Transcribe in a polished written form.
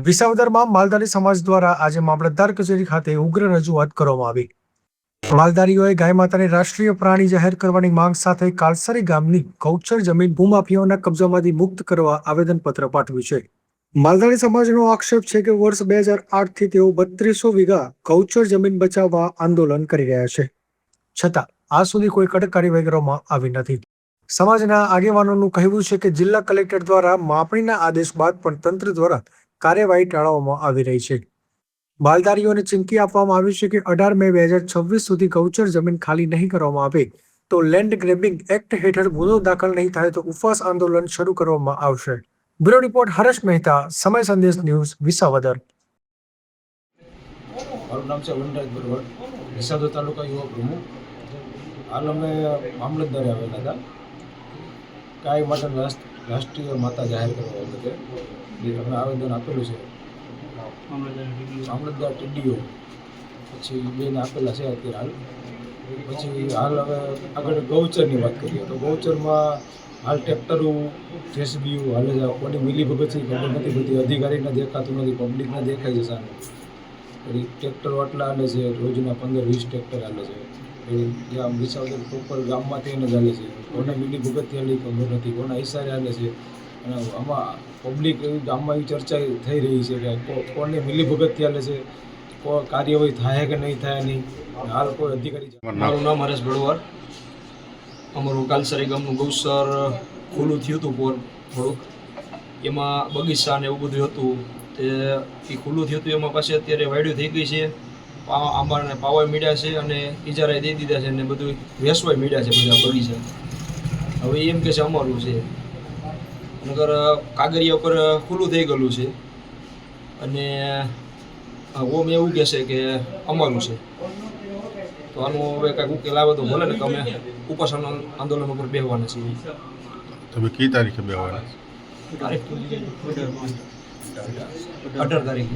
વિસાવદરમાં માલધારી સમાજ દ્વારા આજે મામલતદાર કચેરી ખાતે ઉગ્ર રજૂઆત કરવામાં આવી। માલધારીઓએ ગાય માતાને રાષ્ટ્રીય પ્રાણી જાહેર કરવાની માંગ સાથે કાલસરી ગામની ગૌચર જમીન ભૂમાફિયાઓના કબજામાંથી મુક્ત કરવા આવેદનપત્ર પાઠવ્યું છે। માલધારી સમાજનો આક્ષેપ છે કે વર્ષ 2008 થી તેઓ 3200 વીઘા ગૌચર જમીન બચાવવા આંદોલન કરી રહ્યા છે, છતાં આજ સુધી કોઈ કડક કાર્યવાહી કરવામાં આવી નથી। સમાજના આગેવાનોનું કહેવું છે કે જિલ્લા કલેક્ટર દ્વારા માપણીના આદેશ બાદ પણ તંત્ર દ્વારા કાર્યવાહી ટાળવામાં આવી રહી છે। માલધારીઓને ચીમકી આપવામાં આવી છે કે 18 મે 2026 સુધી ગૌચર જમીન ખાલી નહીં કરવામાં આવે તો લેન્ડ ગ્રેબિંગ એક્ટ હેઠળ ગુનો દાખલ નહીં થાય તો ઉપવાસ આંદોલન શરૂ કરવામાં આવશે। બ્યુરો રિપોર્ટ હર્ષ મહેતા, સમય સંદેશ ન્યૂઝ, વિસાવદર। મારું નામ છે વનરાજ બરવડ, વિસાવદર તાલુકા યુવા પ્રમુખ। હાલ અમે મામલતદારે આવેલા હતા ગાય માટે રાષ્ટ્રીય માતા જાહેર કરવા બાબતે અમે આવેદન આપેલું છે। મામલતદાર ટીડીઓ પછી બેને આપેલા છે અત્યારે હાલ। પછી હાલ હવે આગળ ગૌચરની વાત કરીએ તો ગૌચરમાં હાલ ટ્રેક્ટરો જેસીબીઓ હાલે છે, કોની મિલીભગતથી ખબર નથી પડતી, અધિકારીને દેખાતું નથી, પબ્લિકને દેખાય છે સામે। પછી ટ્રેક્ટરો આટલા હાલે છે, રોજના 15-20 ટ્રેક્ટર હાલે છે। જે આમ વિસાવદર પ્રોપર ગામમાંથી એને ચાલે છે, કોને મિલીભગતથી હાલે ખબર નથી, કોના ઈશારે હાલે છે। અને આમાં પબ્લિક ગામમાં એવી ચર્ચા થઈ રહી છે કે કોને મિલીભગતથી હાલે છે, કોઈ કાર્યવાહી થાય કે નહીં થાય નહીં। હાલ કોઈ અધિકારી। મારું નામ હરેશ બળવાર। અમારું કાલસરી ગામનું ગૌસર ખુલ્લું થયું હતું થોડુંક, એમાં બગીચા ને એવું બધું હતું, તે એ ખુલ્લું થયું હતું એમાં પાછી અત્યારે વાયડું થઈ ગઈ છે, આંબાને પાવા મીડ્યા છે અને ઇજારાએ દઈ દીધા છે અને બધું વેસવાય મીડ્યા છે બધા બગીચા। હવે એમ કે છે અમારું છે, નગર કાગરિયા ઉપર ખુલ્લું થઈ ગયેલું છે અને ઓમ એવું કહેશે કે અમારું છે। તો આનું હવે કાંઈક ઉકેલ આવે તો ભલે ને, તમે ઉપવાસ આંદોલન ઉપર બેસવાના છીએ। તમે કઈ તારીખે બેસવાના? તારીખ 18 તારીખે।